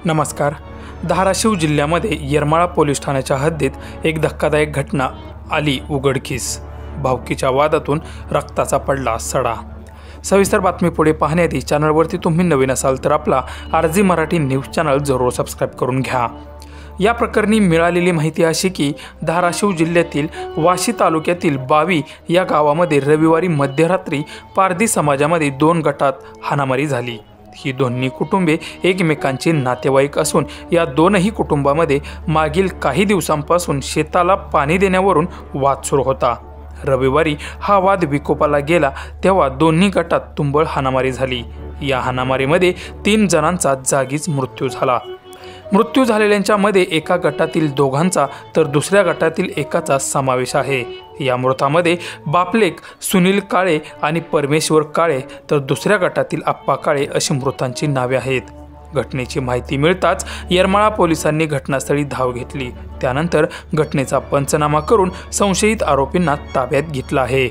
नमस्कार. धाराशिव जिल्ह्यामध्ये येरमाळा पोलीस ठाण्याच्या हद्दीत एक धक्कादायक घटना आली उघडकीस. भावकीच्या वादातून रक्ताचा पडला सडा. सविस्तर बातमी पुढे पाहण्याआधी चॅनलवरती तुम्ही नवीन असाल तर आपला RG मराठी न्यूज चॅनल जरूर सबस्क्राईब करून घ्या. या प्रकरणी मिळालेली माहिती अशी की धाराशिव जिल्ह्यातील वाशी तालुक्यातील बावी या गावामध्ये रविवारी मध्यरात्री पारधी समाजामध्ये 2 गटात हाणामारी झाली. ही दोन्ही कुटुंबे एकमेकांचे नातेवाईक असून या दोनही कुटुंबामध्ये मागील काही दिवसांपासून शेताला पाणी देण्यावरून वाद सुरू होता. रविवारी हा वाद विकोपाला गेला तेव्हा दोन्ही गटात तुंबळ हाणामारी झाली. या हाणामारीमध्ये 3 जणांचा जागीच मृत्यू झाला. मृत्यू झालेल्यांच्या मध्ये एका गटातील 2घांचा तर दुसऱ्या गटातील एकाचा समावेश आहे. या मृतामध्ये बापलेक सुनील काळे आणि परमेश्वर काळे तर दुसऱ्या गटातील आप्पा काळे अशी मृतांची नावे आहेत. घटनेची माहिती मिळताच येरमाळा पोलिसांनी घटनास्थळी धाव घेतली. त्यानंतर घटनेचा पंचनामा करून संशयित आरोपींना ताब्यात घेतलं आहे.